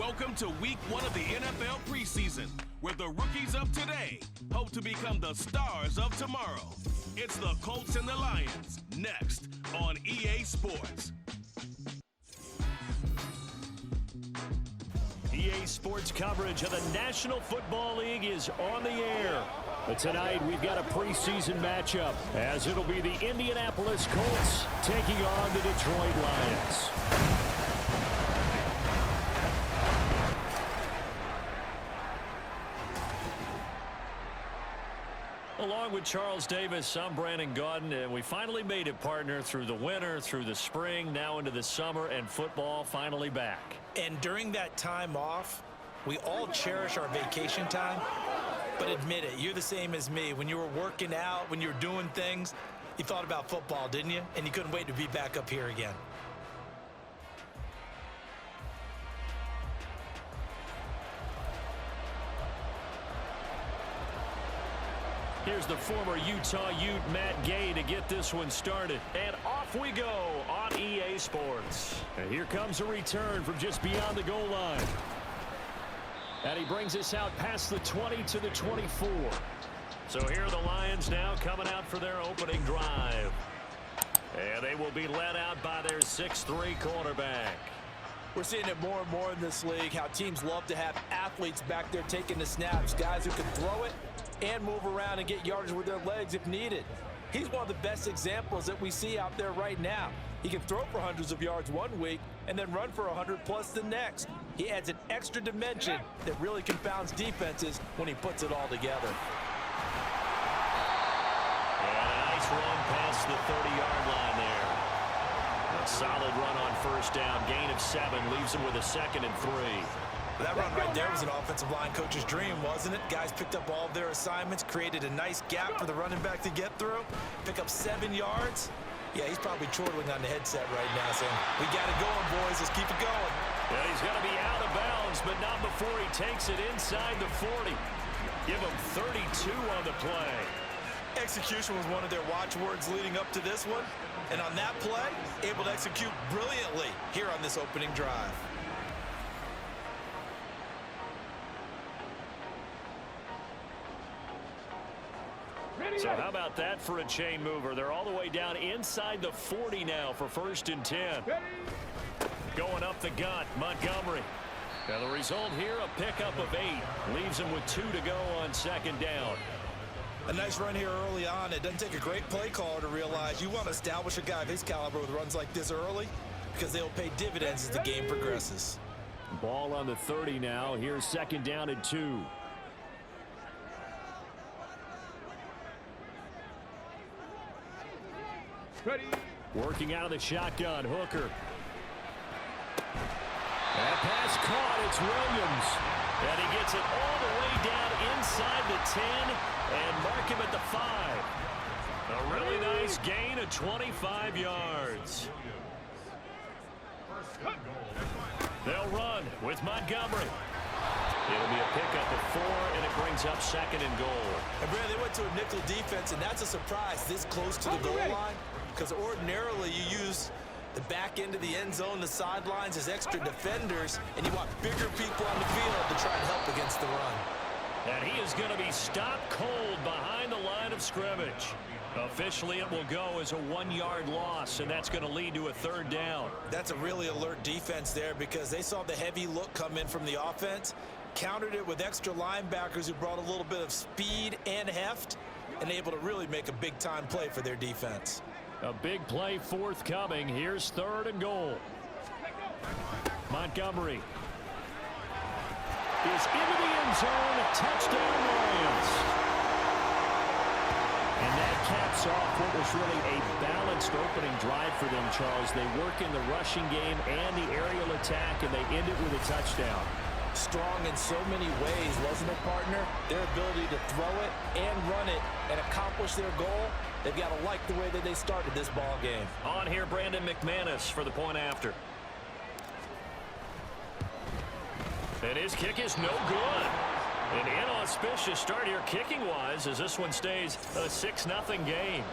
Welcome to week 1 of the NFL preseason, where the rookies of today hope to become the stars of tomorrow. It's the Colts and the Lions, next on EA Sports. EA Sports coverage of the National Football League is on the air. But tonight we've got a preseason matchup, as it'll be the Indianapolis Colts taking on the Detroit Lions. Along with Charles Davis, I'm Brandon Gaudin, and we finally made it, partner, through the winter, through the spring, now into the summer, and football finally back. And during that time off, we all cherish our vacation time. But admit it, you're the same as me. When you were working out, when you were doing things, you thought about football, didn't you? And you couldn't wait to be back up here again. Here's the former Utah Ute, Matt Gay, to get this one started. And off we go on EA Sports. And here comes a return from just beyond the goal line. And he brings us out past the 20 to the 24. So here are the Lions now coming out for their opening drive. And they will be led out by their 6'3" quarterback. We're seeing it more and more in this league, how teams love to have athletes back there taking the snaps, guys who can throw it and move around and get yardage with their legs if needed. He's one of the best examples that we see out there right now. He can throw for hundreds of yards one week and then run for 100+ the next. He adds an extra dimension that really confounds defenses when he puts it all together. And a nice run past the 30-yard line there. A solid run on first down. Gain of 7 leaves him with a 2nd and 3. That run right there was an offensive line coach's dream, wasn't it? Guys picked up all of their assignments, created a nice gap for the running back to get through, pick up 7 yards. Yeah, he's probably chortling on the headset right now saying, we got it going, boys. Let's keep it going. And he's going to be out of bounds, but not before he takes it inside the 40. Give him 32 on the play. Execution was one of their watchwords leading up to this one. And on that play, able to execute brilliantly here on this opening drive. So how about that for a chain mover? They're all the way down inside the 40 now for 1st and 10. Going up the gut, Montgomery. Now the result here, a pickup of 8. Leaves him with 2 to go on 2nd down. A nice run here early on. It doesn't take a great play caller to realize you want to establish a guy of his caliber with runs like this early because they'll pay dividends as the game progresses. Ball on the 30 now. Here's 2nd down and 2. Ready. Working out of the shotgun, Hooker. That pass caught, it's Williams. And he gets it all the way down inside the 10 and mark him at the 5. A really nice gain of 25 yards. They'll run with Montgomery. It'll be a pickup of 4, and it brings up 2nd and goal. And Brad, they went to a nickel defense, and that's a surprise this close to the goal line. Because ordinarily you use the back end of the end zone, the sidelines as extra defenders, and you want bigger people on the field to try and help against the run. And he is going to be stopped cold behind the line of scrimmage. Officially, it will go as a 1-yard loss, and that's going to lead to a 3rd down. That's a really alert defense there because they saw the heavy look come in from the offense, countered it with extra linebackers who brought a little bit of speed and heft, and able to really make a big-time play for their defense. A big play forthcoming. Here's 3rd and goal. Montgomery is into the end zone. Touchdown, Lions. And that caps off what was really a balanced opening drive for them, Charles. They work in the rushing game and the aerial attack, and they end it with a touchdown. Strong in so many ways, wasn't it, partner? Their ability to throw it and run it and accomplish their goal, they've got to like the way that they started this ball game. On here, Brandon McManus for the point after. And his kick is no good. An inauspicious start here kicking-wise as this one stays a 6-0 game.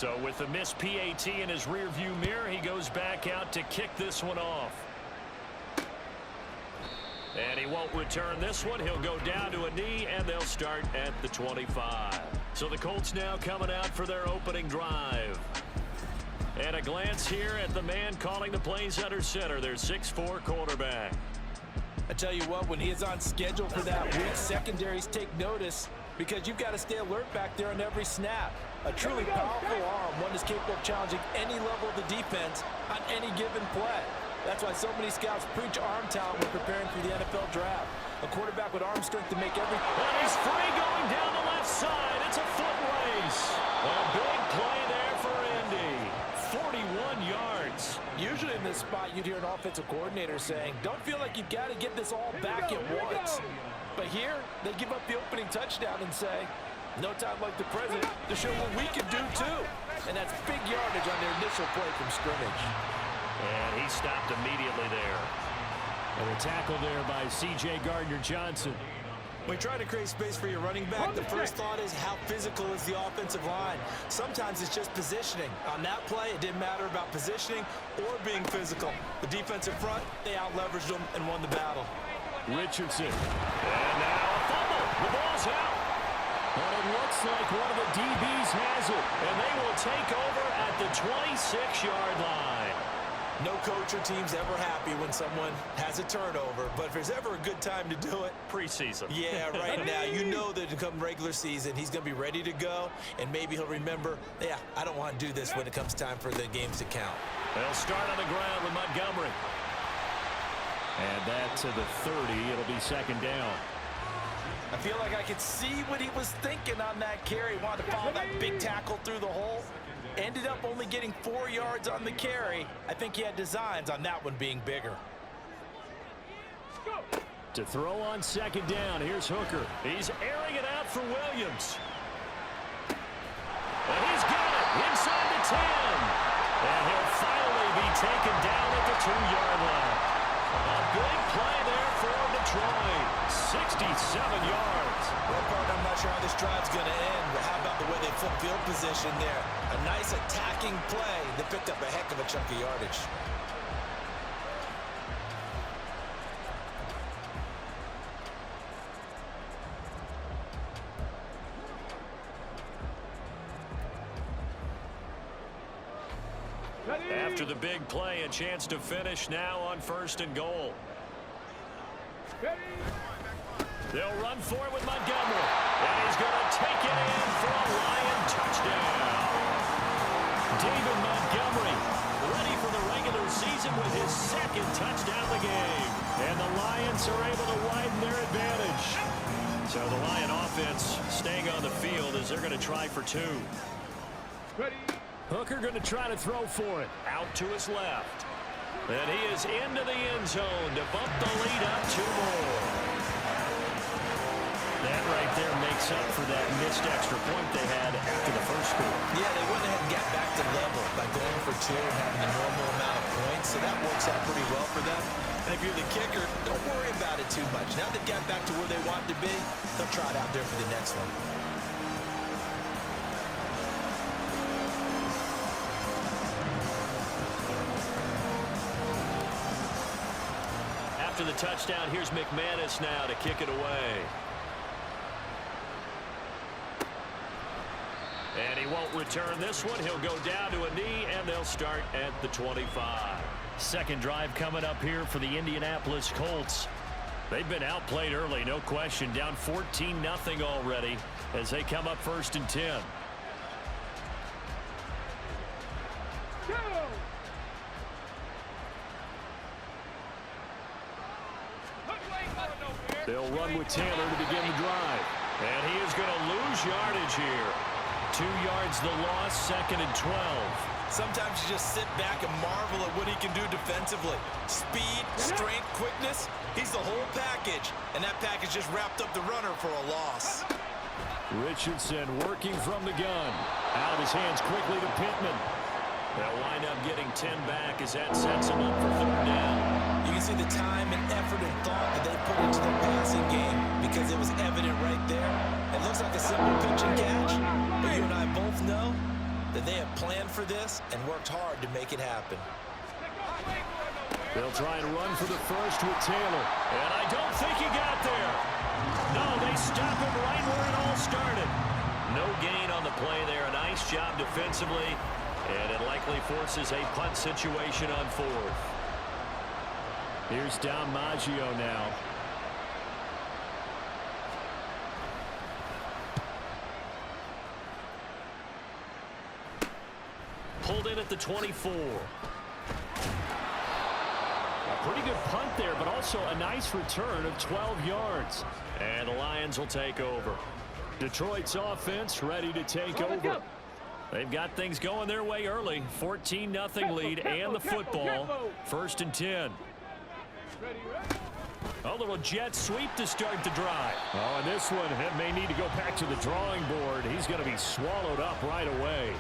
So with the missed PAT in his rearview mirror, he goes back out to kick this one off. And he won't return this one. He'll go down to a knee, and they'll start at the 25. So the Colts now coming out for their opening drive. And a glance here at the man calling the plays under center, their 6'4" quarterback. I tell you what, when he is on schedule for that week, secondaries take notice because you've got to stay alert back there on every snap. A truly powerful arm, one is capable of challenging any level of the defense on any given play. That's why so many scouts preach arm talent when preparing for the NFL draft. A quarterback with arm strength to make every... And he's free going down the left side. It's a foot race. A big play there for Indy. 41 yards. Usually in this spot, you'd hear an offensive coordinator saying, don't feel like you've got to get this all back at once. But here, they give up the opening touchdown and say, no time like the present to show what we can do too. And that's big yardage on their initial play from scrimmage. And he stopped immediately there. And a tackle there by C.J. Gardner-Johnson. When you try to create space for your running back, the first thought is how physical is the offensive line. Sometimes it's just positioning. On that play, it didn't matter about positioning or being physical. The defensive front, they out-leveraged them and won the battle. Richardson. And now a fumble. The ball's out. But it looks like one of the DBs has it. And they will take over at the 26-yard line. No coach or team's ever happy when someone has a turnover, but if there's ever a good time to do it, preseason. Yeah, right now. You know that to come regular season, he's going to be ready to go, and maybe he'll remember, yeah, I don't want to do this when it comes time for the games to count. They'll start on the ground with Montgomery. And that to the 30. It'll be second down. I feel like I could see what he was thinking on that carry. He wanted to follow that big tackle through the hole. Ended up only getting 4 yards on the carry. I think he had designs on that one being bigger. To throw on second down, here's Hooker. He's airing it out for Williams. And he's got it inside the 10. And he'll finally be taken down at the 2-yard line. A big play there for Detroit. 67 yards. Well, partner, I'm not sure how this drive's going to end, but how about the way they flip field position there? A nice attacking play that picked up a heck of a chunk of yardage. After the big play, a chance to finish now on 1st and goal. They'll run for it with Montgomery. And he's going to take it in for a Lion touchdown. David Montgomery ready for the regular season with his 2nd touchdown of the game. And the Lions are able to widen their advantage. So the Lion offense staying on the field as they're going to try for 2. Hooker going to try to throw for it. Out to his left. And he is into the end zone to bump the lead up 2 more. That right there makes up for that missed extra point they had after the first score. Yeah, they went ahead and got back to level by going for 2 and having the normal amount of points, so that works out pretty well for them. And if you're the kicker, don't worry about it too much. Now they've got back to where they want to be, they'll try it out there for the next one. After the touchdown, here's McManus now to kick it away. And he won't return this one. He'll go down to a knee, and they'll start at the 25. Second drive coming up here for the Indianapolis Colts. They've been outplayed early, no question. Down 14-0 already as they come up 1st and 10. They'll run with Taylor to begin the drive. And he is going to lose yardage here. 2 yards the loss, 2nd and 12. Sometimes you just sit back and marvel at what he can do defensively. Speed, strength, quickness, he's the whole package. And that package just wrapped up the runner for a loss. Richardson working from the gun. Out of his hands quickly to Pittman. They'll wind up getting 10 back as that sets him up for 3rd down. You can see the time and effort and thought that they put into their passing game because it was evident right there. It looks like a simple pitch and catch, but you and I both know that they have planned for this and worked hard to make it happen. They'll try and run for the first with Taylor. And I don't think he got there. No, they stop him right where it all started. No gain on the play there. A nice job defensively. And it likely forces a punt situation on fourth. Here's Dom Maggio now. Pulled in at the 24. A pretty good punt there, but also a nice return of 12 yards. And the Lions will take over. Detroit's offense ready to take over. They've got things going their way early. 14-0 lead and the football. 1st and 10. A little jet sweep to start the drive. Oh, and this one may need to go back to the drawing board. He's going to be swallowed up right away.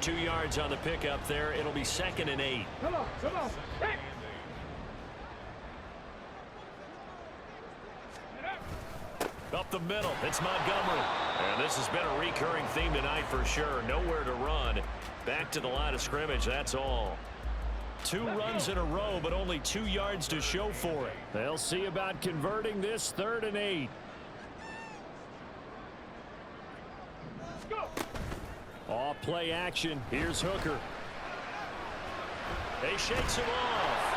2 yards on the pickup there. It'll be 2nd and 8. Come on. Hey. Up the middle, it's Montgomery. And this has been a recurring theme tonight for sure. Nowhere to run. Back to the line of scrimmage, that's all. 2 runs in a row, but only 2 yards to show for it. They'll see about converting this 3rd and 8. Off play action. Here's Hooker. He shakes him off.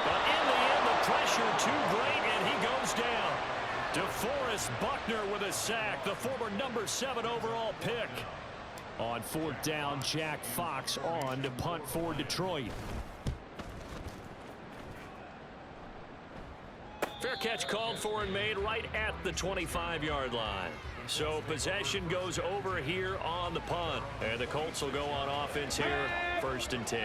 But in the end, the pressure too great, and he goes down. DeForest Buckner with a sack, the former number 7 overall pick. On 4th down, Jack Fox on to punt for Detroit. Fair catch called for and made right at the 25-yard line. So possession goes over here on the punt. And the Colts will go on offense here, 1st and 10.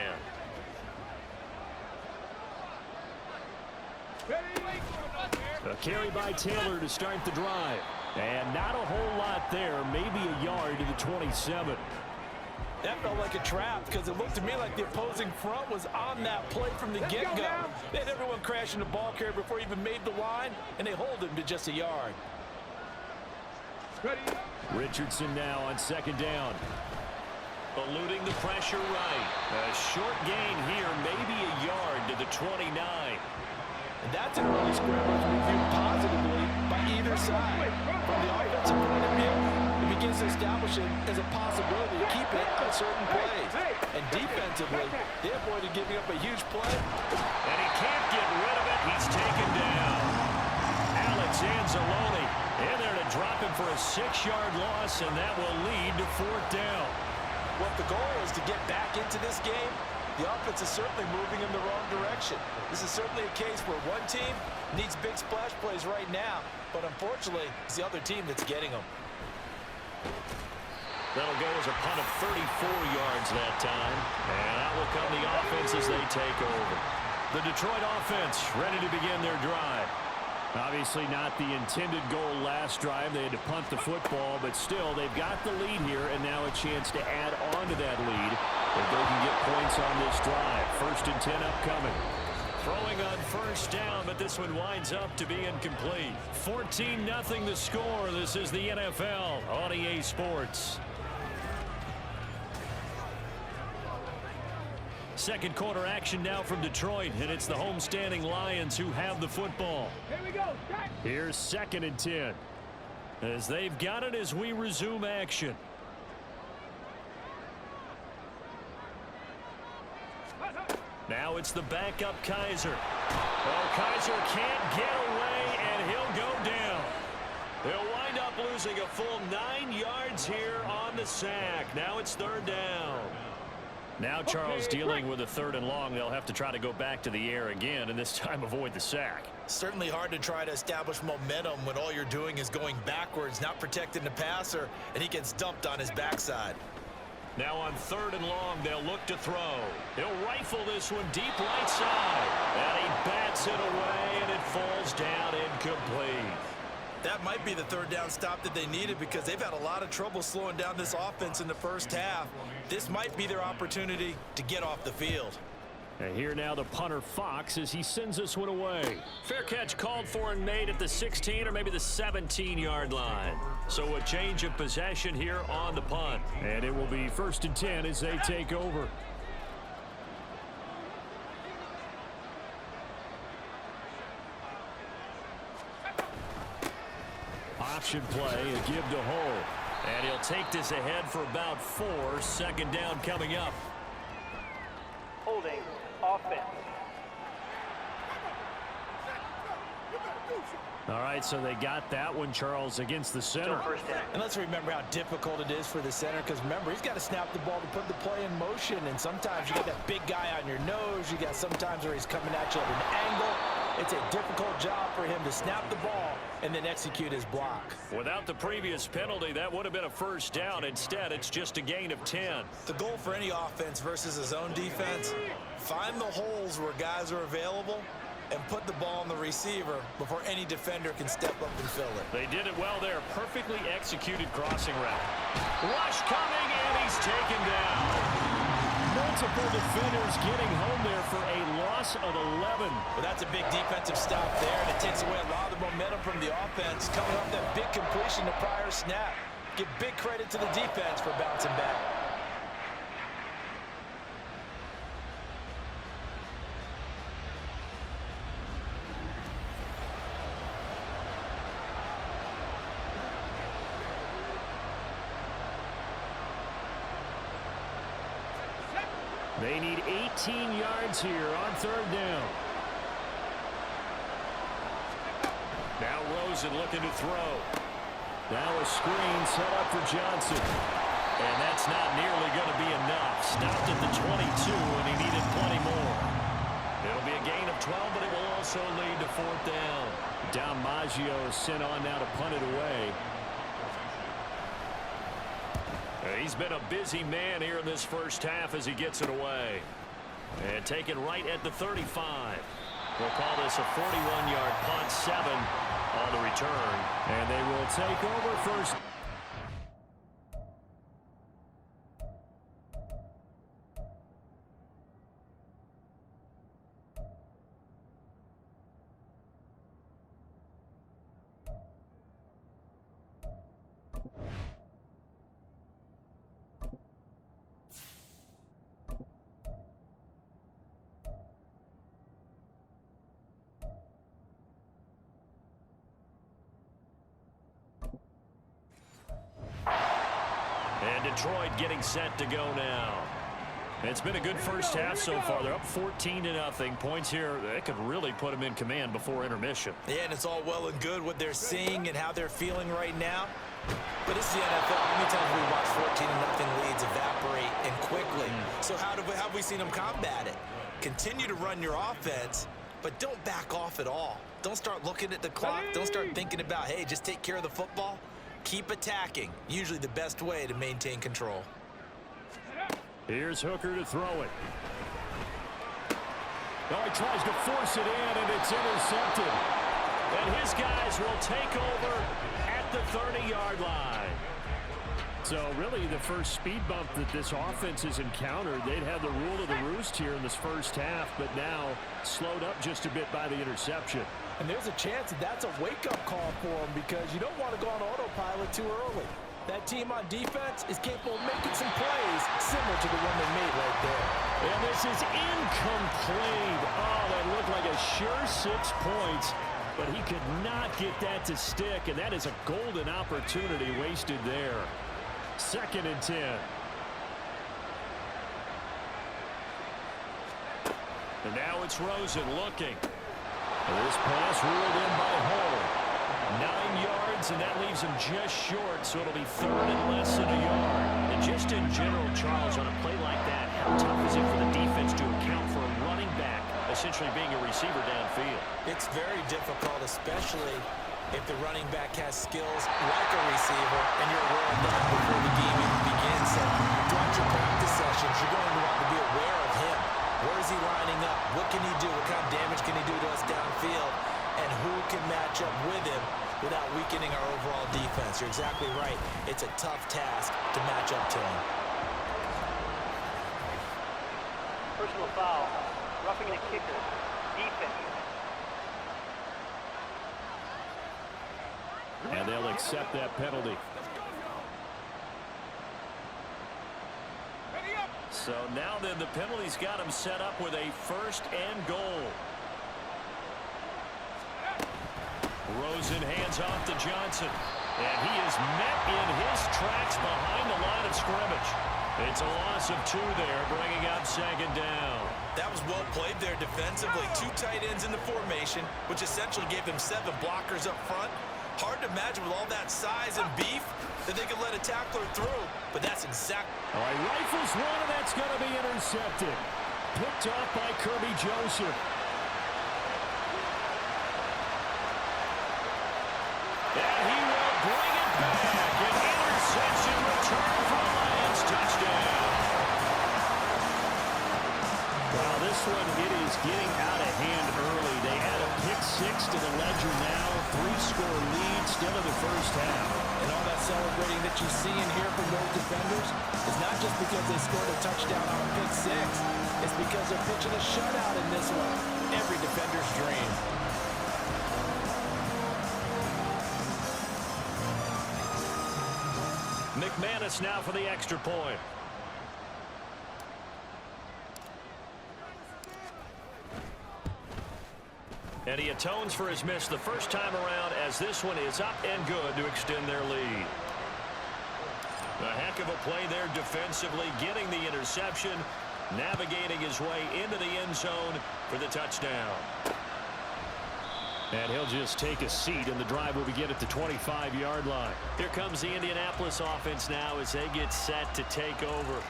A carry by Taylor to start the drive. And not a whole lot there, maybe a yard to the 27. That felt like a trap because it looked to me like the opposing front was on that play from the get-go. They had everyone crashing the ball carrier before he even made the line, and they hold him to just a yard. Richardson now on 2nd down. Eluding the pressure right. A short gain here, maybe a yard to the 29. And that's an early scrimmage reviewed positively by either side. From the offensive point of view, it begins to establish it as a possibility to keep it on certain plays. And defensively, they avoided giving up a huge play. And he can't get rid of it. He's taken down. Alex Anzalone in there to drop him for a 6-yard loss, and that will lead to 4th down. Well, if the goal is to get back into this game, the offense is certainly moving in the wrong direction. This is certainly a case where one team needs big splash plays right now, but unfortunately, it's the other team that's getting them. That'll go as a punt of 34 yards that time. And out will come the offense as they take over. The Detroit offense ready to begin their drive. Obviously not the intended goal last drive. They had to punt the football, but still they've got the lead here, and now a chance to add on to that lead if they can get points on this drive. 1st and 10 upcoming. Throwing on 1st down, but this one winds up to be incomplete. 14-0 the score. This is the NFL on EA Sports. Second quarter action now from Detroit, and it's the homestanding Lions who have the football. Here we go. Here's 2nd and 10. As they've got it as we resume action. Now it's the backup Kaiser. Well, Kaiser can't get away, and he'll go down. He'll wind up losing a full 9 yards here on the sack. Now it's 3rd down. Now Charles dealing with a 3rd and long. They'll have to try to go back to the air again, and this time avoid the sack. Certainly hard to try to establish momentum when all you're doing is going backwards, not protecting the passer, and he gets dumped on his backside. Now on 3rd and long, they'll look to throw. He'll rifle this one deep right side. And he bats it away, and it falls down incomplete. That might be the 3rd down stop that they needed because they've had a lot of trouble slowing down this offense in the first half. This might be their opportunity to get off the field. And here now the punter Fox as he sends this one away. Fair catch called for and made at the 16 or maybe the 17-yard line. So a change of possession here on the punt. And it will be 1st and 10 as they take over. Option play, a give to Hull. And he'll take this ahead for about 4. 2nd down coming up. Holding offense. All right, so they got that one, Charles, against the center. And let's remember how difficult it is for the center, because remember, he's got to snap the ball to put the play in motion, and sometimes you got that big guy on your nose. You got sometimes where he's coming at you at an angle. It's a difficult job for him to snap the ball and then execute his block. Without the previous penalty, that would have been a 1st down. Instead, it's just a gain of 10. The goal for any offense versus his own defense, find the holes where guys are available and put the ball on the receiver before any defender can step up and fill it. They did it well there. Perfectly executed crossing route. Rush coming, and he's taken down. Multiple defenders getting home there for a loss of 11. Well, that's a big defensive stop there, and it takes away a lot of the momentum from the offense coming off that big completion the prior snap. Give big credit to the defense for bouncing back. They need 18 yards here on 3rd down. Now Rosen looking to throw. Now a screen set up for Johnson. And that's not nearly going to be enough. Stopped at the 22, and he needed plenty more. It'll be a gain of 12, but it will also lead to 4th down. Don Maggio is sent on now to punt it away. He's been a busy man here in this 1st half as he gets it away. And taken right at the 35. We'll call this a 41-yard punt, 7 on the return. And they will take over first. And Detroit getting set to go now. It's been a good 1st half so far. They're up 14-0. Points here, they could really put them in command before intermission. Yeah, and it's all well and good what they're seeing and how they're feeling right now. But this is the NFL. How many times we watch 14-0 leads evaporate and quickly? So how have we seen them combat it? Continue to run your offense, but don't back off at all. Don't start looking at the clock. Don't start thinking about, hey, just take care of the football. Keep attacking. Usually the best way to maintain control. Here's Hooker to throw it. Oh, he tries to force it in, and it's intercepted. And his guys will take over at the 30-yard line. So really the first speed bump that this offense has encountered, they'd have the rule of the roost here in this 1st half, but now slowed up just a bit by the interception. And there's a chance that that's a wake-up call for them, because you don't want to go on autopilot too early. That team on defense is capable of making some plays similar to the one they made right there. And this is incomplete. Oh, that looked like a sure 6 points, but he could not get that to stick, and that is a golden opportunity wasted there. 2nd and 10. And now it's Rosen looking. This pass ruled in by Hull. 9 yards, and that leaves him just short, so it'll be 3rd and less than a yard. And just in general, Charles, on a play like that, how tough is it for the defense to account for a running back essentially being a receiver downfield? It's very difficult, especially if the running back has skills like a receiver, and you're aware of that before the game even begins. So throughout your practice sessions, you're going to want to be aware of him. Where is he lining up? What can he do? What kind of damage can he do to us downfield? And who can match up with him without weakening our overall defense? You're exactly right. It's a tough task to match up to him. Personal foul. Roughing the kicker. Defense. And they'll accept that penalty. So now then, the penalty's got him set up with a 1st and goal. Rosen hands off to Johnson. And he is met in his tracks behind the line of scrimmage. It's a loss of 2 there, bringing up 2nd down. That was well played there defensively. 2 tight ends in the formation, which essentially gave them 7 blockers up front. Hard to imagine with all that size and beef that they could let a tackler through, but that's exactly. All right, rifles one, and that's going to be intercepted. Picked off by Kirby Joseph. And he will bring it back. An interception return for the Lions. Touchdown. Well, this one, it is getting out of hand early. They add a pick 6 to the ledger now. 3-score lead still in the first half. And all that celebrating that you see and hear from those defenders is not just because they scored a touchdown on a pick 6. It's because they're pitching a shutout in this one. Every defender's dream. McManus now for the extra point. And he atones for his miss the first time around, as this one is up and good to extend their lead. A heck of a play there defensively, getting the interception, navigating his way into the end zone for the touchdown. And he'll just take a seat, and the drive will begin at the 25-yard line. Here comes the Indianapolis offense now as they get set to take over.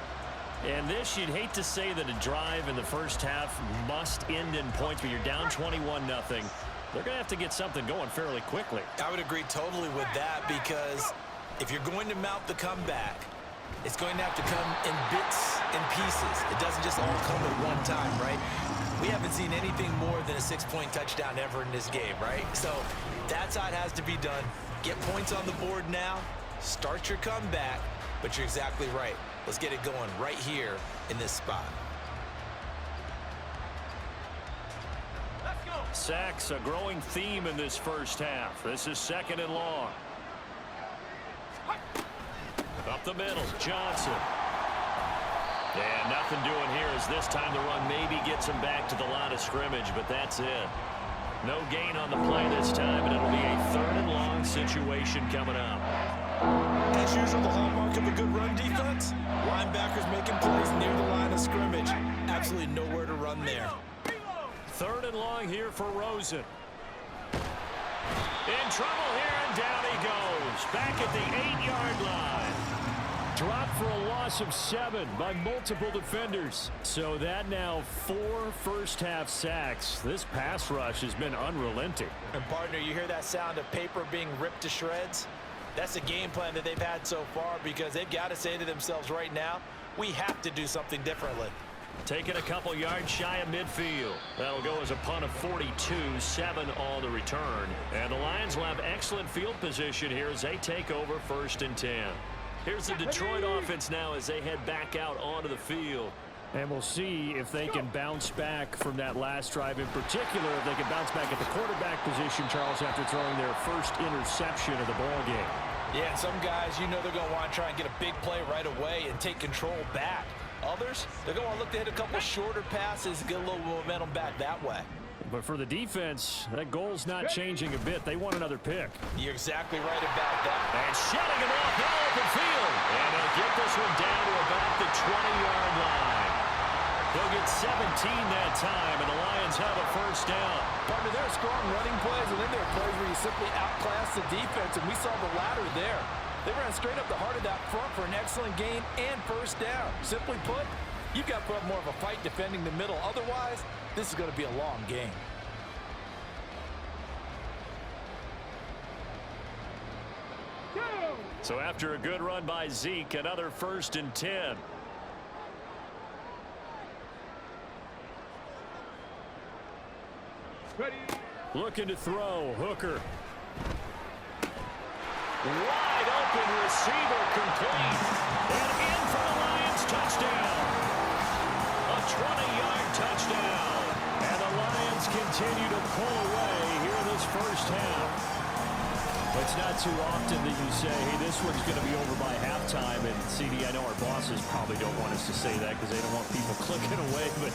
And this, you'd hate to say that a drive in the first half must end in points, but you're down 21-0. They're going to have to get something going fairly quickly. I would agree totally with that, because if you're going to mount the comeback, it's going to have to come in bits and pieces. It doesn't just all come at one time, right? We haven't seen anything more than a 6-point touchdown ever in this game, right? So that's how it has to be done. Get points on the board now. Start your comeback, but you're exactly right. Let's get it going right here in this spot. Let's go. Sacks, a growing theme in this first half. This is 2nd and long. Up the middle, Johnson. And nothing doing here as this time the run maybe gets him back to the line of scrimmage, but that's it. No gain on the play this time, and it'll be a 3rd and long situation coming up. As usual, the hallmark of a good run defense, linebackers making plays near the line of scrimmage. Absolutely nowhere to run there. 3rd and long here for Rosen. In trouble here, and down he goes. Back at the 8-yard line. Dropped for a loss of 7 by multiple defenders. So that now 4 first-half sacks. This pass rush has been unrelenting. And partner, you hear that sound of paper being ripped to shreds? That's a game plan that they've had so far, because they've got to say to themselves right now, we have to do something differently. Taking a couple yards shy of midfield. That'll go as a punt of 42, 7 on the return. And the Lions will have excellent field position here as they take over 1st and 10. Here's the Detroit offense now as they head back out onto the field. And we'll see if they can bounce back from that last drive, in particular if they can bounce back at the quarterback position, Charles, after throwing their first interception of the ball game. Yeah, and some guys, you know, they're going to want to try and get a big play right away and take control back. Others, they're going to want to look to hit a couple shorter passes and get a little momentum back that way. But for the defense, that goal's not changing a bit. They want another pick. You're exactly right about that. And shutting it off now open field. And they'll get this one down to about the 20-yard line. They'll get 17 that time, and the Lions have a first down. Partner, there are strong running plays, and then there are plays where you simply outclass the defense, and we saw the latter there. They ran straight up the heart of that front for an excellent gain and first down. Simply put, you've got to put up more of a fight defending the middle. Otherwise, this is going to be a long game. So after a good run by Zeke, another 1st and 10. Ready. Looking to throw. Hooker. Wide open receiver, complete. And in for the Lions, touchdown. A 20-yard touchdown. And the Lions continue to pull away here in this first half. It's not too often that you say, hey, this one's going to be over by halftime. And, CD, I know our bosses probably don't want us to say that because they don't want people clicking away, but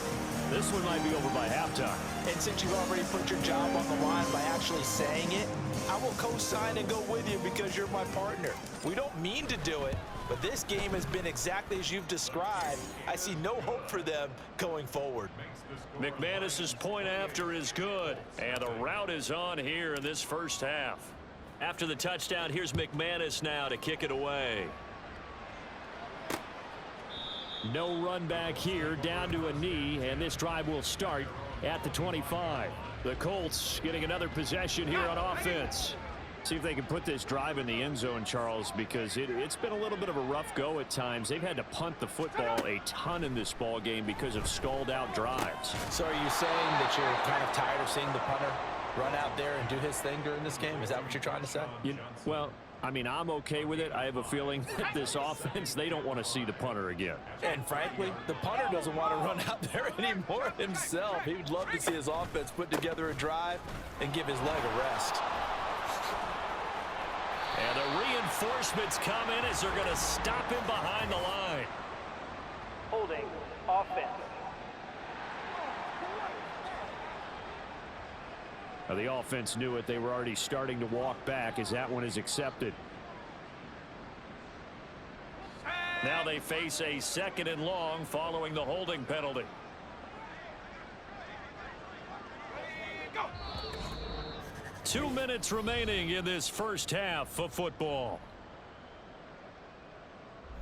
this one might be over by halftime. And since you've already put your job on the line by actually saying it, I will co-sign and go with you because you're my partner. We don't mean to do it, but this game has been exactly as you've described. I see no hope for them going forward. McManus's point after is good, and the route is on here in this first half. After the touchdown, here's McManus now to kick it away. No run back here, down to a knee, and this drive will start at the 25. The Colts getting another possession here on offense. See if they can put this drive in the end zone, Charles, because it's been a little bit of a rough go at times. They've had to punt the football a ton in this ball game because of stalled-out drives. So are you saying that you're kind of tired of seeing the punter run out there and do his thing during this game? Is that what you're trying to say? Well, I mean, I'm okay with it. I have a feeling that this offense, they don't want to see the punter again. And frankly, the punter doesn't want to run out there anymore himself. He would love to see his offense put together a drive and give his leg a rest. And the reinforcements come in as they're going to stop him behind the line. Holding. Offense. Now, the offense knew it. They were already starting to walk back as that one is accepted. Now they face a 2nd and long following the holding penalty. Go. 2 minutes remaining in this first half of football.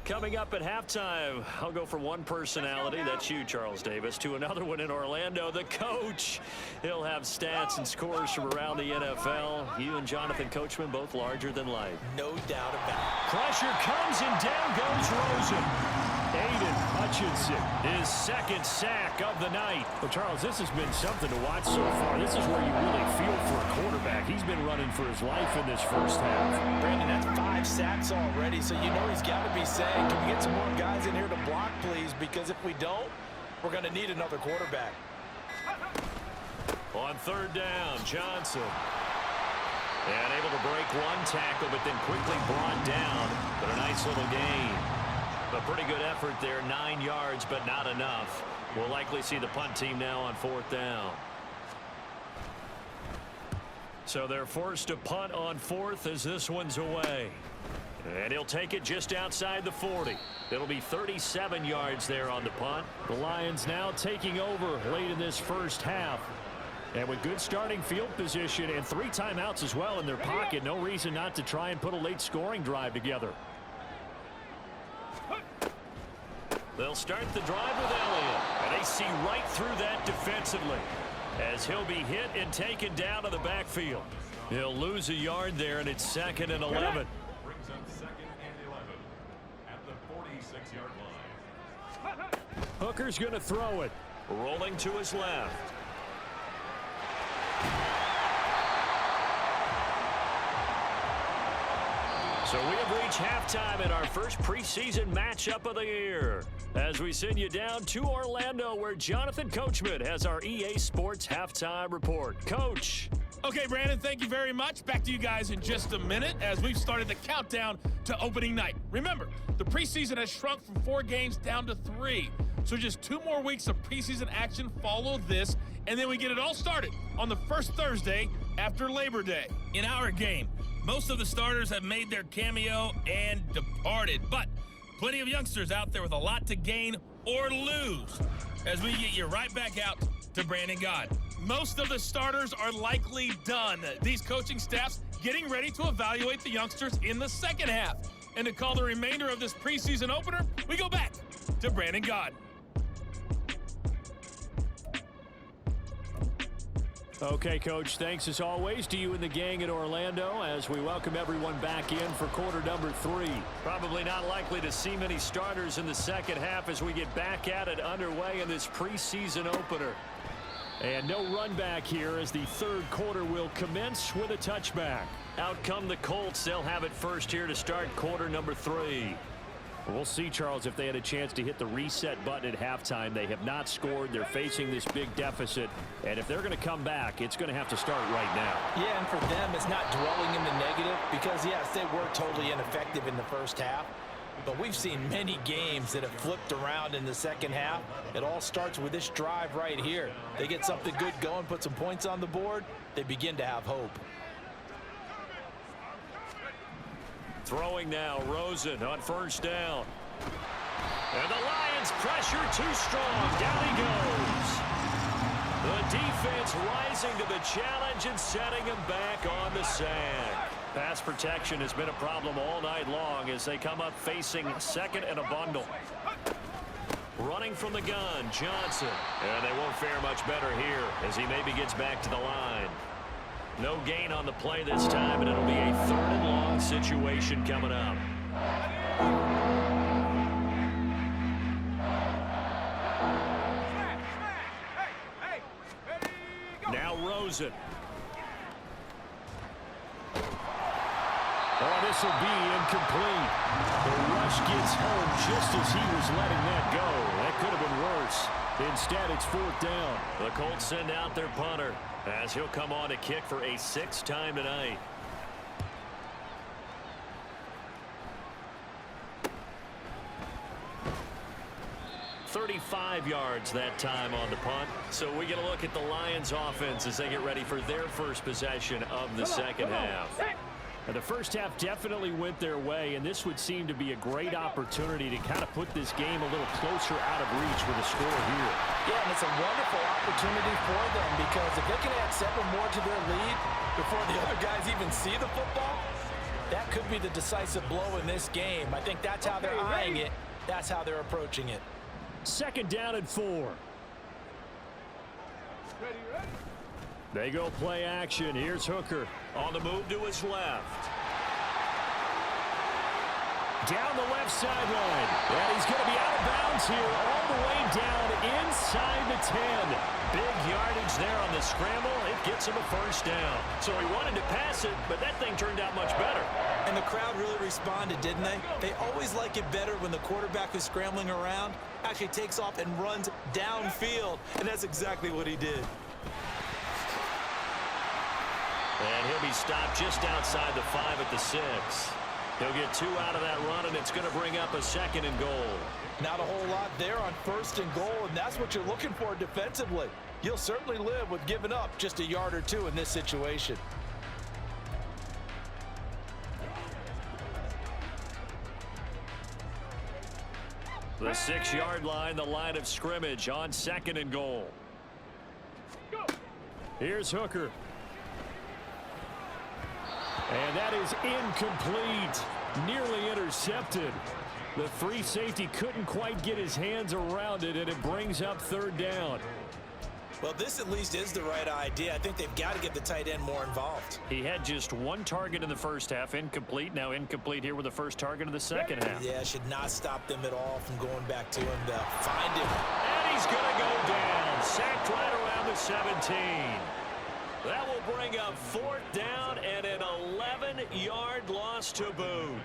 Coming up at halftime, I'll go from one personality, that's you, Charles Davis, to another one in Orlando, the coach. He'll have stats and scores from around the NFL. You and Jonathan Coachman both larger than life. No doubt about it. Pressure comes and down goes Rosen. Aiden Hutchinson, his 2nd sack of the night. Well, Charles, this has been something to watch so far. This is where you really feel for a quarterback. He's been running for his life in this first half. Brandon, that's 5 sacks already, so you know he's got to be saying, can we get some more guys in here to block, please? Because if we don't, we're going to need another quarterback. On 3rd down, Johnson. And able to break one tackle, but then quickly brought down. But a nice little gain. A pretty good effort there, 9 yards, but not enough. We'll likely see the punt team now on 4th down. So they're forced to punt on 4th as this one's away. And he'll take it just outside the 40. It'll be 37 yards there on the punt. The Lions now taking over late in this first half. And with good starting field position and 3 timeouts as well in their pocket, no reason not to try and put a late scoring drive together. They'll start the drive with Elliott, and they see right through that defensively as he'll be hit and taken down to the backfield. He'll lose a yard there, and it's 2nd and 11. Brings up 2nd and 11 at the 46-yard line. Hooker's going to throw it, rolling to his left. So we have reached halftime in our first preseason matchup of the year as we send you down to Orlando where Jonathan Coachman has our EA Sports halftime report. Coach. Okay, Brandon, thank you very much. Back to you guys in just a minute as we've started the countdown to opening night. Remember, the preseason has shrunk from 4 games down to 3. So just 2 more weeks of preseason action follow this, and then we get it all started on the first Thursday after Labor Day. In our game, most of the starters have made their cameo and departed, but plenty of youngsters out there with a lot to gain or lose as we get you right back out to Brandon God. Most of the starters are likely done. These coaching staffs getting ready to evaluate the youngsters in the second half. And to call the remainder of this preseason opener, we go back to Brandon God. Okay, Coach, thanks as always to you and the gang in Orlando as we welcome everyone back in for quarter number 3. Probably not likely to see many starters in the second half as we get back at it underway in this preseason opener. And no run back here as the 3rd quarter will commence with a touchback. Out come the Colts. They'll have it first here to start quarter number 3. We'll see, Charles, if they had a chance to hit the reset button at halftime. They have not scored. They're facing this big deficit. And if they're going to come back, it's going to have to start right now. Yeah, and for them, it's not dwelling in the negative because, yes, they were totally ineffective in the first half. But we've seen many games that have flipped around in the second half. It all starts with this drive right here. They get something good going, put some points on the board, they begin to have hope. Throwing now, Rosen on first down. And the Lions pressure too strong. Down he goes. The defense rising to the challenge and setting him back on the sack. Pass protection has been a problem all night long as they come up facing second and a bundle. Running from the gun, Johnson. And they won't fare much better here as he maybe gets back to the line. No gain on the play this time, and it'll be a 3rd and long situation coming up. Now Rosen. Oh, this will be incomplete. The rush gets home just as he was letting that go. That could have been worse. Instead, it's 4th down. The Colts send out their punter as he'll come on to kick for a 6th time tonight. "35 yards that time on the punt. So we get a look at the Lions offense as they get ready for their first possession of the second half. The first half definitely went their way, and this would seem to be a great opportunity to kind of put this game a little closer out of reach with a score here. Yeah, and it's a wonderful opportunity for them because if they can add 7 more to their lead before the other guys even see the football, that could be the decisive blow in this game. I think that's how they're eyeing it. That's how they're approaching it. 2nd down and 4. They go play action. Here's Hooker on the move to his left. Down the left sideline. And he's going to be out of bounds here all the way down inside the 10. Big yardage there on the scramble. It gets him a 1st down. So he wanted to pass it, but that thing turned out much better. And the crowd really responded, didn't they? They always like it better when the quarterback who's scrambling around actually takes off and runs downfield. And that's exactly what he did. And he'll be stopped just outside the 5 at the 6. He'll get 2 out of that run, and it's going to bring up a 2nd and goal. Not a whole lot there on 1st and goal, and that's what you're looking for defensively. You'll certainly live with giving up just a yard or 2 in this situation. The 6-yard line, the line of scrimmage on 2nd and goal. Here's Hooker. And that is incomplete. Nearly intercepted. The free safety couldn't quite get his hands around it, and it brings up 3rd down. Well, this at least is the right idea. I think they've got to get the tight end more involved. He had just 1 target in the first half, incomplete. Now incomplete here with the first target of the second half. Yeah, should not stop them at all from going back to him to find him. And he's going to go down. Sacked right around the 17. That will bring up 4th down and an 11-yard loss to boot.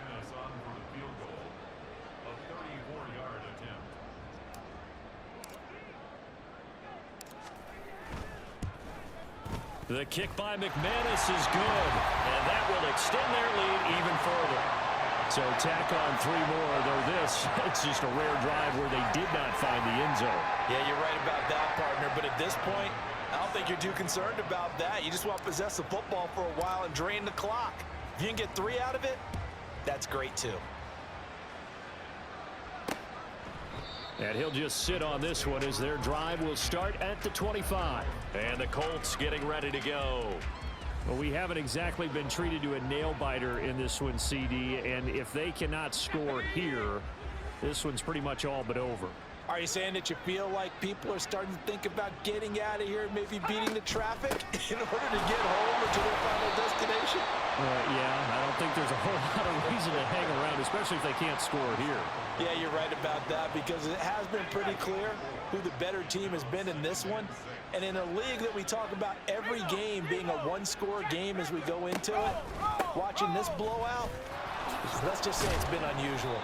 The kick by McManus is good, and that will extend their lead even further. So tack on 3 more, though this, it's just a rare drive where they did not find the end zone. Yeah, you're right about that, partner, but at this point, I don't think you're too concerned about that. You just want to possess the football for a while and drain the clock. If you can get 3 out of it, that's great too. And he'll just sit on this one as their drive will start at the 25. And the Colts getting ready to go. Well, we haven't exactly been treated to a nail-biter in this one, CD. And if they cannot score here, this one's pretty much all but over. Are you saying that you feel like people are starting to think about getting out of here, maybe beating the traffic in order to get home or to their final destination? Yeah, I don't think there's a whole lot of reason to hang around, especially if they can't score here. Yeah, you're right about that because it has been pretty clear who the better team has been in this one. And in a league that we talk about every game being a 1-score game as we go into it, watching this blowout, let's just say it's been unusual.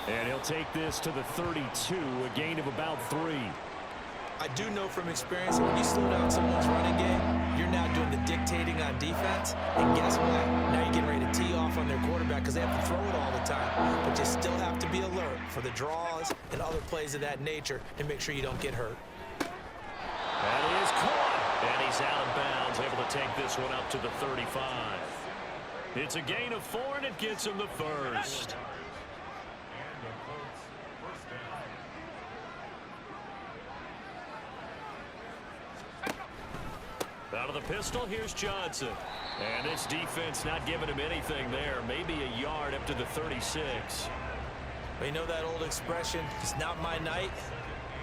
And he'll take this to the 32, a gain of about 3. I do know from experience that when you slow down someone's running game, you're now doing the dictating on defense. And guess what? Now you're getting ready to tee off on their quarterback because they have to throw it all the time. But you still have to be alert for the draws and other plays of that nature and make sure you don't get hurt. That is caught. And he's out of bounds, able to take this one up to the 35. It's a gain of 4, and it gets him the first. Out of the pistol, here's Johnson. And this defense not giving him anything there. Maybe a yard up to the 36. But you know that old expression, it's not my night?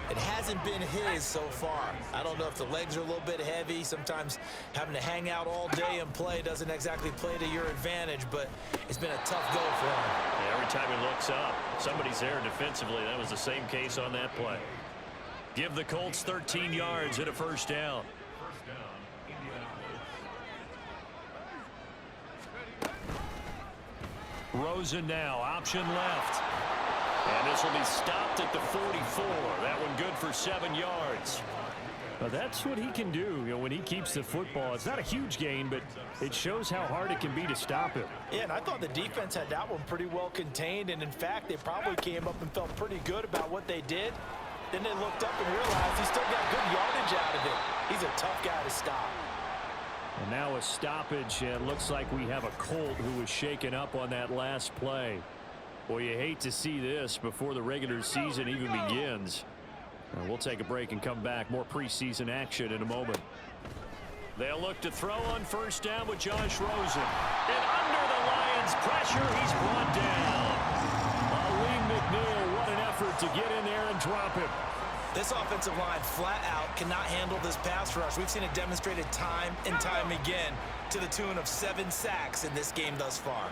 It hasn't been his so far. I don't know if the legs are a little bit heavy. Sometimes having to hang out all day and play doesn't exactly play to your advantage, but it's been a tough go for him. Yeah, every time he looks up, somebody's there defensively. That was the same case on that play. Give the Colts 13 yards and a first down. Rosen now, option left. And this will be stopped at the 44. That one good for 7 yards. Well, that's what he can do, when he keeps the football. It's not a huge gain, but it shows how hard it can be to stop him. Yeah, and I thought the defense had that one pretty well contained, and in fact, they probably came up and felt pretty good about what they did. Then they looked up and realized he still got good yardage out of it. He's a tough guy to stop. And now a stoppage, and looks like we have a Colt who was shaken up on that last play. Boy, you hate to see this before the regular season even begins. We'll take a break and come back. More preseason action in a moment. They'll look to throw on first down with Josh Rosen. And under the Lions' pressure, he's brought down. Lee McNeil, what an effort to get in there and drop him. This offensive line flat out cannot handle this pass rush. We've seen it demonstrated time and time again to the tune of 7 sacks in this game thus far.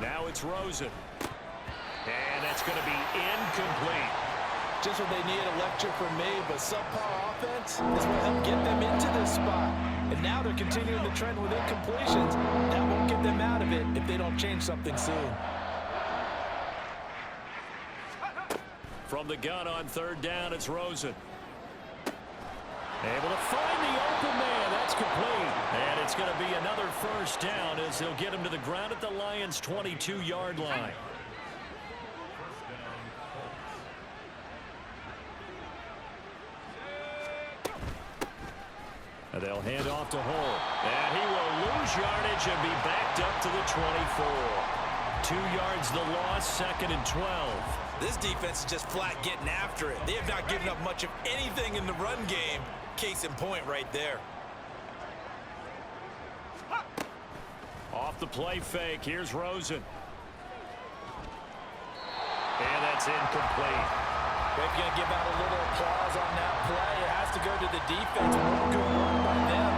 Now it's Rosen. And that's going to be incomplete. Just what they need, a lecture from me, but subpar offense is what helped get them into this spot. And now they're continuing the trend with incompletions. That won't get them out of it if they don't change something soon. From the gun on third down, it's Rosen. Able to find the open man. That's complete. And it's going to be another first down as they'll get him to the ground at the Lions' 22-yard line. And they'll hand off to Hull. And he will lose yardage and be backed up to the 24. 2 yards the loss, 2nd and 12. This defense is just flat getting after it. They have not given up much of anything in the run game. Case in point right there. Off the play fake, here's Rosen. And that's incomplete. They're going to give out a little applause on that play. It has to go to the defense. Well done by them.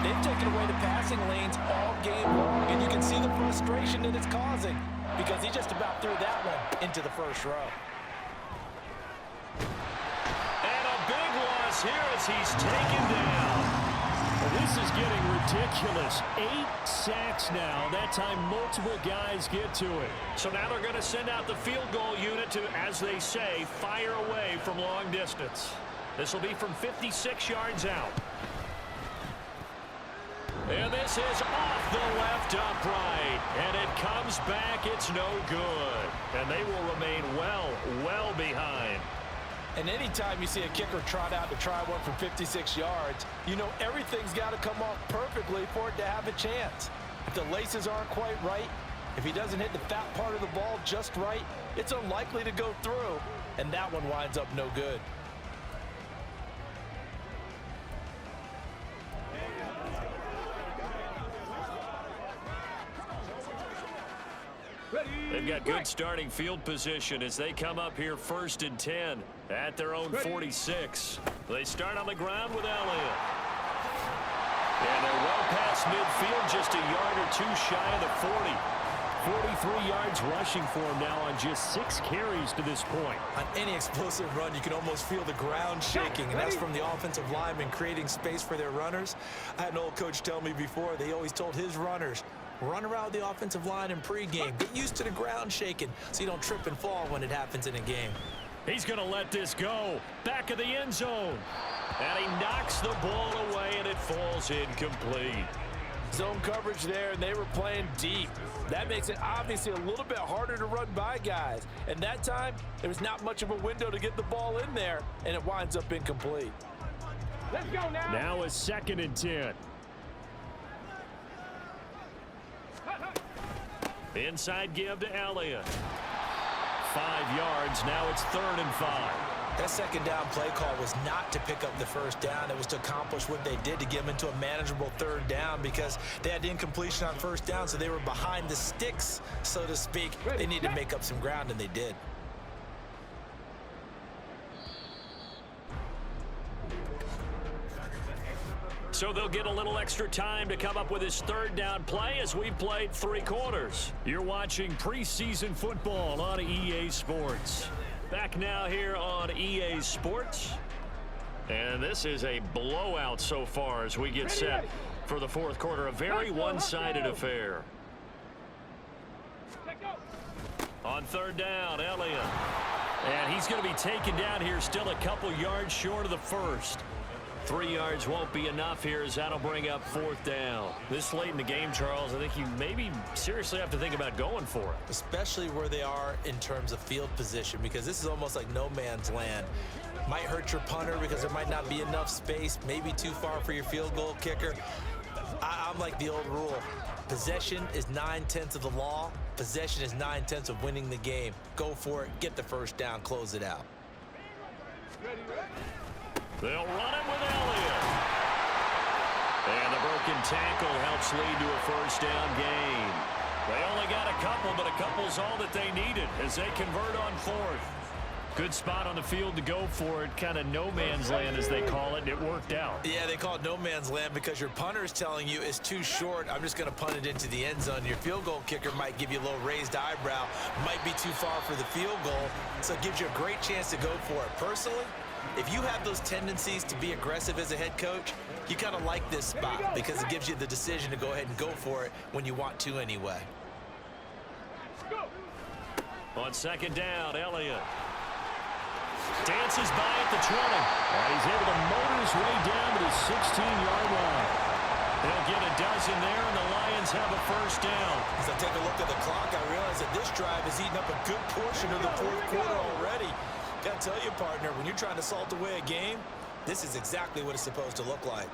They've taken away the passing lanes all game long, and you can see the frustration that it's causing because he just about threw that one into the first row. And a big loss here as he's taken down. Well, this is getting ridiculous. 8 sacks now. That time multiple guys get to it. So now they're going to send out the field goal unit to, as they say, fire away from long distance. This will be from 56 yards out. And this is off the left upright. And it comes back. It's no good. And they will remain well behind. And anytime you see a kicker trot out to try one from 56 yards, you know everything's got to come off perfectly for it to have a chance. If the laces aren't quite right, if he doesn't hit the fat part of the ball just right, it's unlikely to go through. And that one winds up no good. They've got good starting field position as they come up here 1st and 10 at their own 46. They start on the ground with Elliott. And they're well past midfield, just a yard or two shy of the 40. 43 yards rushing for him now on just 6 carries to this point. On any explosive run, you can almost feel the ground shaking, and that's from the offensive linemen creating space for their runners. I had an old coach tell me before, they always told his runners, Run around the offensive line in pregame. Get used to the ground shaking so you don't trip and fall when it happens in a game. He's going to let this go. Back of the end zone. And he knocks the ball away, and it falls incomplete. Zone coverage there, and they were playing deep. That makes it obviously a little bit harder to run by guys. And that time, there was not much of a window to get the ball in there, and it winds up incomplete. Let's go now. Now a 2nd and 10. Inside give to Elliott. 5 yards. Now it's 3rd and 5. That second down play call was not to pick up the first down. It was to accomplish what they did to get them into a manageable 3rd down because they had the incompletion on first down, so they were behind the sticks, so to speak. They needed to make up some ground, and they did. So they'll get a little extra time to come up with his 3rd down play as we've played 3 quarters. You're watching preseason football on EA Sports. Back now here on EA Sports. And this is a blowout so far as we get set for the 4th quarter. A very one-sided affair. On 3rd down, Elliott. And he's going to be taken down here, still a couple yards short of the first. 3 yards won't be enough here as that'll bring up 4th down. This late in the game, Charles, I think you maybe seriously have to think about going for it. Especially where they are in terms of field position, because this is almost like no man's land. Might hurt your punter because there might not be enough space, maybe too far for your field goal kicker. I'm like the old rule. Possession is 9/10 of the law. Possession is 9/10 of winning the game. Go for it, get the first down, close it out. They'll run it with Elliott. And the broken tackle helps lead to a first down gain. They only got a couple, but a couple's all that they needed as they convert on 4th. Good spot on the field to go for it. Kind of no man's land, as they call it. It worked out. Yeah, they call it no man's land because your punter is telling you it's too short. I'm just going to punt it into the end zone. Your field goal kicker might give you a little raised eyebrow. Might be too far for the field goal. So it gives you a great chance to go for it. Personally, if you have those tendencies to be aggressive as a head coach, you kind of like this spot because it gives you the decision to go ahead and go for it when you want to anyway. On 2nd down, Elliott dances by at the 20. And he's able to motor his way down to the 16-yard line. They'll get a dozen there, and the Lions have a first down. As I take a look at the clock, I realize that this drive has eaten up a good portion of the 4th quarter already. Got to tell you, partner, when you're trying to salt away a game, this is exactly what it's supposed to look like.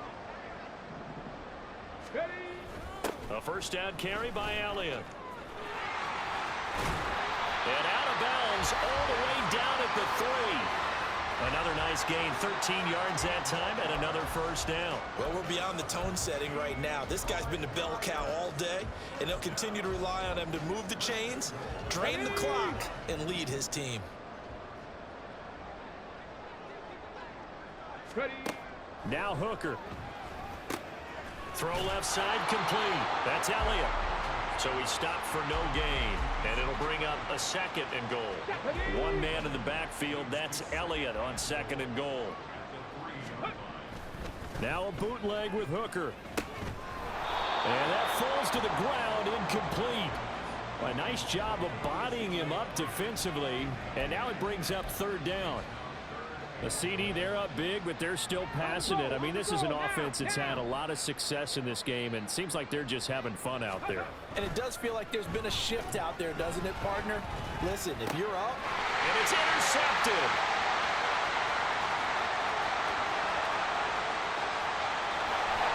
A first down carry by Elliott. And out of bounds all the way down at the 3. Another nice gain, 13 yards that time, and another first down. Well, we're beyond the tone setting right now. This guy's been the bell cow all day, and they'll continue to rely on him to move the chains, drain the clock, and lead his team. Now Hooker. Throw left side complete. That's Elliott. So he stopped for no gain, and it'll bring up a 2nd and goal. One man in the backfield. That's Elliott on 2nd and goal. Now a bootleg with Hooker. And that falls to the ground, incomplete. A nice job of bodying him up defensively, and now it brings up 3rd down. A CD, they're up big, but they're still passing it. I mean, this is an offense that's had a lot of success in this game, and it seems like they're just having fun out there. And it does feel like there's been a shift out there, doesn't it, partner? Listen, if you're up... And it's intercepted.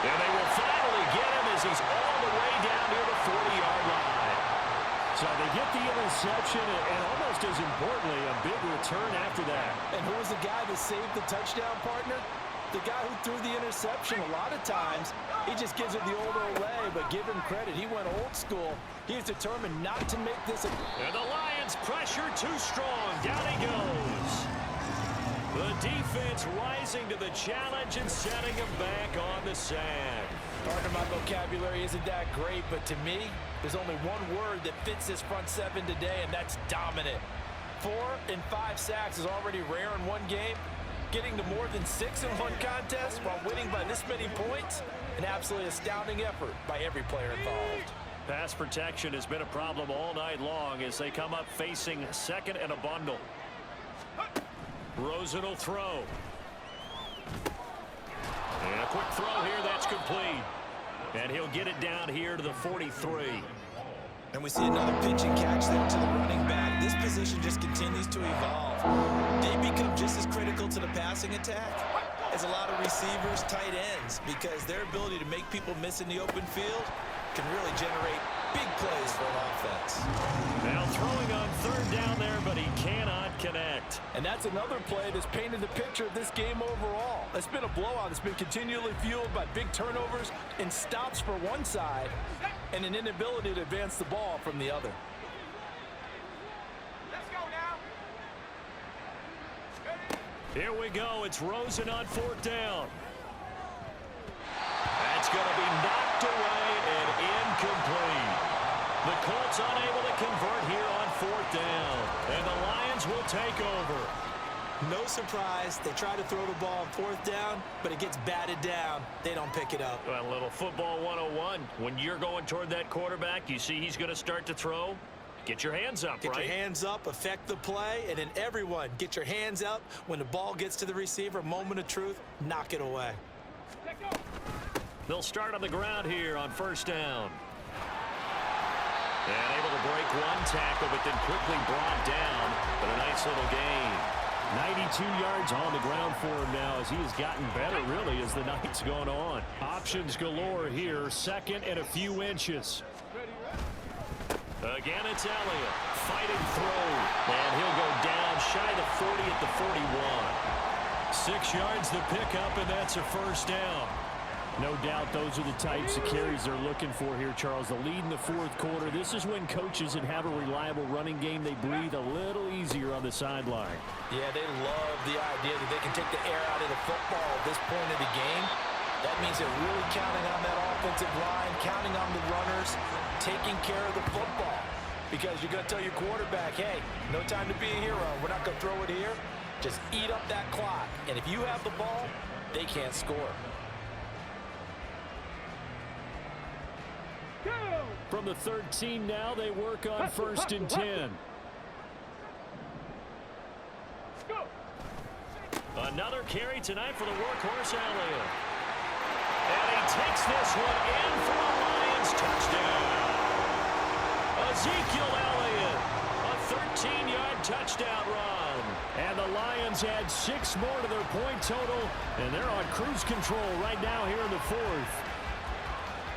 And they will finally get him as he's all the way down near the 40-yard line. So they get the interception, and almost as importantly, a big return after that. And who was the guy that saved the touchdown, partner? The guy who threw the interception. A lot of times, he just gives it the old Olay, but give him credit. He went old school. He was determined not to make this a... And the Lions pressure too strong. Down he goes. The defense rising to the challenge and setting him back on the sand. Partner, my vocabulary isn't that great, but to me, there's only one word that fits this front 7 today, and that's dominant. 4 and 5 sacks is already rare in one game. Getting to more than 6 in one contest while winning by this many points, an absolutely astounding effort by every player involved. Pass protection has been a problem all night long as they come up facing second and a bundle. Rosen will throw. And a quick throw here, that's complete. And he'll get it down here to the 43. And we see another pitch and catch there to the running back. This position just continues to evolve. They become just as critical to the passing attack as a lot of receivers, tight ends, because their ability to make people miss in the open field can really generate big plays for an offense. Now throwing on third down there, but he cannot connect. And that's another play that's painted the picture of this game overall. It's been a blowout. It's been continually fueled by big turnovers and stops for one side and an inability to advance the ball from the other. Let's go now. Here we go. It's Rosen on fourth down. That's going to be knocked away and incomplete. The Colts unable to convert here on fourth down. And the Lions will take over. No surprise. They try to throw the ball on fourth down, but it gets batted down. They don't pick it up. Well, a little football 101. When you're going toward that quarterback, you see he's going to start to throw. Get your hands up, Get right? your hands up, affect the play, and then everyone get your hands up. When the ball gets to the receiver, moment of truth, knock it away. They'll start on the ground here on first down. And able to break one tackle, but then quickly brought down. But a nice little gain. 92 yards on the ground for him now as he has gotten better, really, as the night's gone on. Options galore here. Second and a few inches. Again, it's Elliott. Fighting through. And he'll go down shy the 40 at the 41. 6 yards the pickup, and that's a first down. No doubt those are the types of carries they're looking for here, Charles. The lead in the fourth quarter. This is when coaches that have a reliable running game, they breathe a little easier on the sideline. Yeah, they love the idea that they can take the air out of the football at this point of the game. That means they're really counting on that offensive line, counting on the runners, taking care of the football. Because you're going to tell your quarterback, hey, no time to be a hero. We're not going to throw it here. Just eat up that clock. And if you have the ball, they can't score. From the 13 now, they work on first and 10. Another carry tonight for the workhorse Elliott. And he takes this one in for a Lions touchdown. Ezekiel Elliott, a 13-yard touchdown run. And the Lions add 6 more to their point total, and they're on cruise control right now here in the fourth.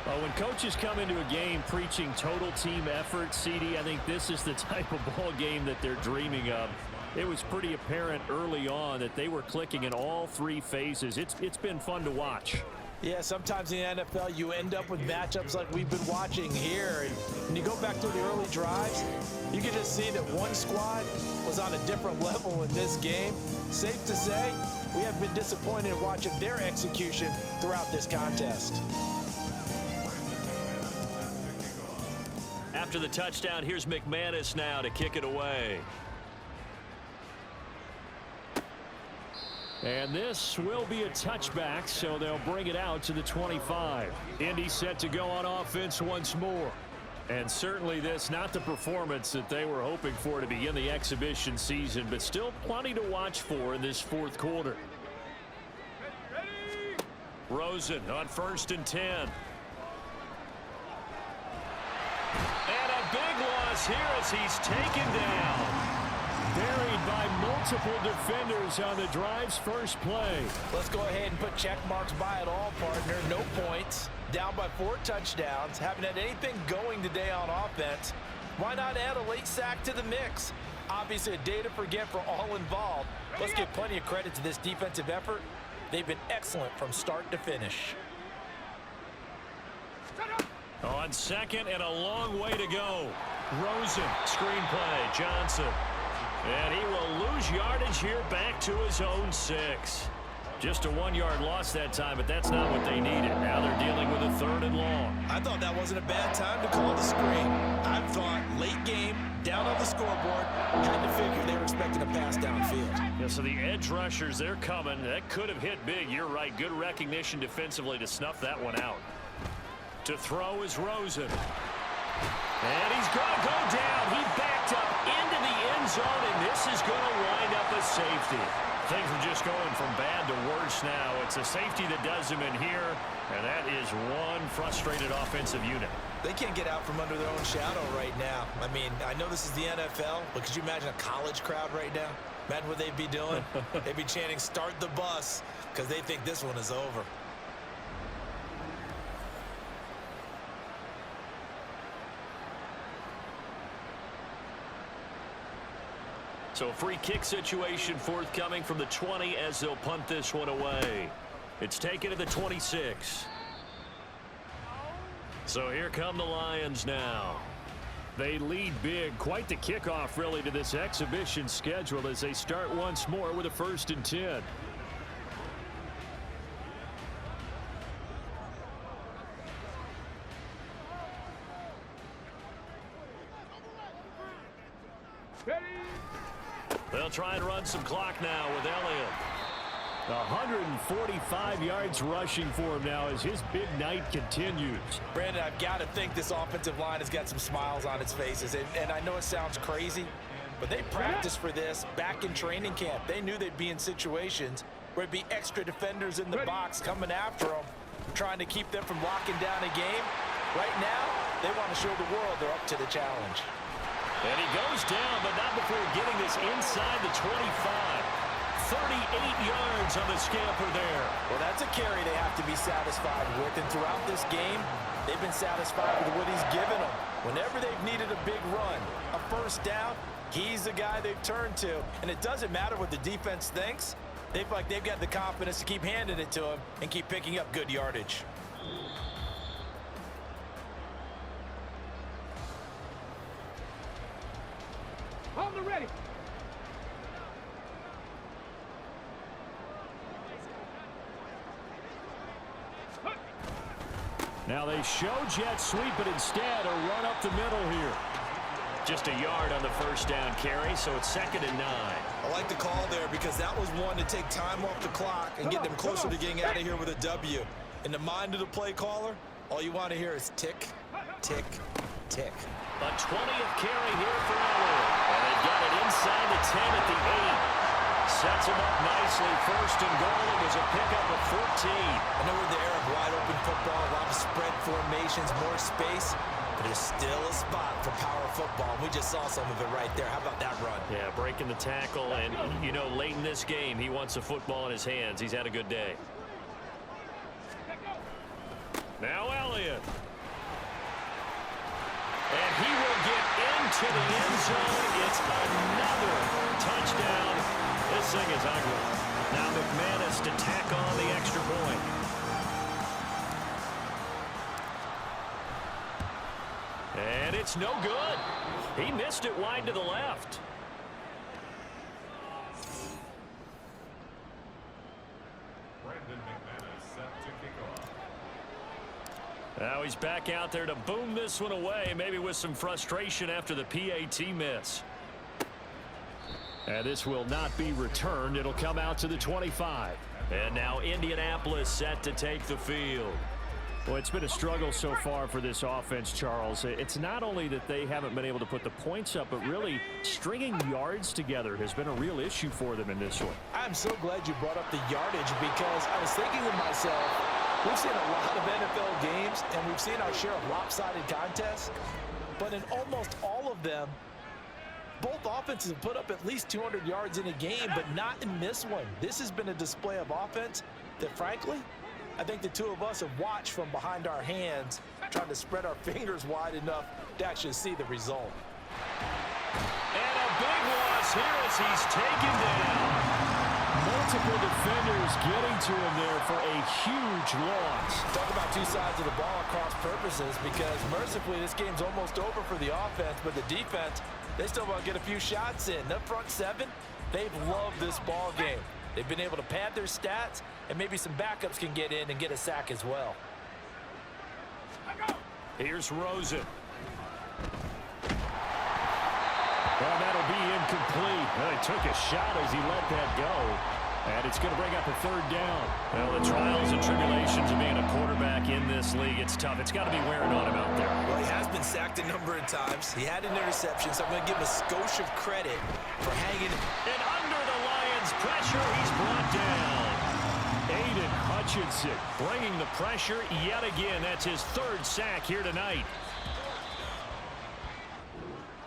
Well, when coaches come into a game preaching total team effort, CD, I think this is the type of ball game that they're dreaming of. It was pretty apparent early on that they were clicking in all 3 phases. It's been fun to watch. Yeah, sometimes in the NFL you end up with matchups like we've been watching here. And when you go back to the early drives, you can just see that one squad was on a different level in this game. Safe to say, we have been disappointed in watching their execution throughout this contest. After the touchdown, here's McManus now to kick it away. And this will be a touchback, so they'll bring it out to the 25. Indy set to go on offense once more. And certainly this, not the performance that they were hoping for to begin the exhibition season, but still plenty to watch for in this fourth quarter. Rosen on first and 10. And a big loss here as he's taken down. Buried by multiple defenders on the drive's first play. Let's go ahead and put check marks by it all, partner. No points. Down by 4 touchdowns. Haven't had anything going today on offense. Why not add a late sack to the mix? Obviously a day to forget for all involved. Let's give plenty of credit to this defensive effort. They've been excellent from start to finish. On second and a long way to go. Rosen, screenplay, Johnson. And he will lose yardage here back to his own 6. Just a 1-yard loss that time, but that's not what they needed. Now they're dealing with a 3rd and long. I thought that wasn't a bad time to call the screen. I thought late game, down on the scoreboard, had to figure they were expecting a pass downfield. Yeah, so the edge rushers, they're coming. That could have hit big. You're right. Good recognition defensively to snuff that one out. To throw is Rosen. And he's going to go down. He backed up into the end zone, and this is going to wind up a safety. Things are just going from bad to worse now. It's a safety that does him in here, and that is one frustrated offensive unit. They can't get out from under their own shadow right now. I mean, I know this is the NFL, but could you imagine a college crowd right now? Imagine what they'd be doing. They'd be chanting, "Start the bus," because they think this one is over. So free kick situation forthcoming from the 20 as they'll punt this one away. It's taken to the 26. So here come the Lions now. They lead big. Quite the kickoff, really, to this exhibition schedule as they start once more with a 1st and 10. They'll try and run some clock now with Elliott. 145 yards rushing for him now as his big night continues. Brandon, I've got to think this offensive line has got some smiles on its faces. And I know it sounds crazy, but they practiced for this back in training camp. They knew they'd be in situations where there'd be extra defenders in the box coming after them, trying to keep them from locking down a game. Right now, they want to show the world they're up to the challenge. And he goes down, but not before getting this inside the 25. 38 yards on the scamper there. Well, that's a carry they have to be satisfied with. And throughout this game, they've been satisfied with what he's given them. Whenever they've needed a big run, a 1st down, he's the guy they've turned to. And it doesn't matter what the defense thinks. They've got the confidence to keep handing it to him and keep picking up good yardage. Hold the ready. Now they show jet sweep, but instead a run up the middle here. Just a yard on the 1st down carry, so it's 2nd and 9. I like the call there because that was one to take time off the clock and get them closer to getting out of here with a W. In the mind of the play caller, all you want to hear is tick, tick, tick. A 20th carry here for Elliott. And they've got it inside the 10 at the 8. Sets him up nicely. 1st and goal. It was a pickup of 14. I know we're in the era of wide open football, a lot of spread formations, more space, but there's still a spot for power football. We just saw some of it right there. How about that run? Yeah, breaking the tackle, and, you know, late in this game, he wants the football in his hands. He's had a good day. Now Elliott. And he will get into the end zone. It's another touchdown. This thing is ugly. Now McManus to tack on the extra point. And it's no good. He missed it wide to the left. Brandon McManus set to kick off. Now he's back out there to boom this one away, maybe with some frustration after the PAT miss. And this will not be returned. It'll come out to the 25. And now Indianapolis set to take the field. Well, it's been a struggle so far for this offense, Charles. It's not only that they haven't been able to put the points up, but really stringing yards together has been a real issue for them in this one. I'm so glad you brought up the yardage because I was thinking to myself, we've seen a lot of NFL games and we've seen our share of lopsided contests, but in almost all of them, both offenses have put up at least 200 yards in a game, but not in this one. This has been a display of offense that, frankly, I think the two of us have watched from behind our hands, trying to spread our fingers wide enough to actually see the result. And a big loss here as he's taken down. Multiple defenders getting to him there for a huge loss. Talk about two sides of the ball across purposes because mercifully this game's almost over for the offense, but the defense, they still want to get a few shots in. The front seven, they've loved this ball game. They've been able to pad their stats, and maybe some backups can get in and get a sack as well. Here's Rosen. Well, that'll be incomplete. Well, he took a shot as he let that go. And it's going to bring up a 3rd down. Well, the trials and tribulations of being a quarterback in this league, it's tough. It's got to be wearing on him out there. Well, he has been sacked a number of times. He had an interception, so I'm going to give him a skosh of credit for hanging. And under the Lions' pressure, he's brought down. Aiden Hutchinson bringing the pressure yet again. That's his third sack here tonight.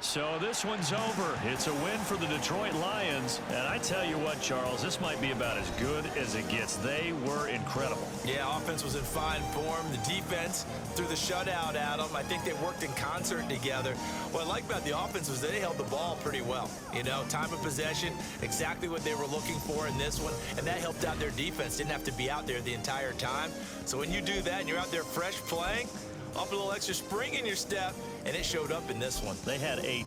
So this one's over. It's a win for the Detroit Lions. And I tell you what, Charles, this might be about as good as it gets. They were incredible. Yeah, offense was in fine form. The defense threw the shutout at them. I think they worked in concert together. What I like about the offense was they held the ball pretty well. You know, time of possession, exactly what they were looking for in this one. And that helped out their defense. Didn't have to be out there the entire time. So when you do that and you're out there fresh playing, up a little extra spring in your step, and it showed up in this one. They had a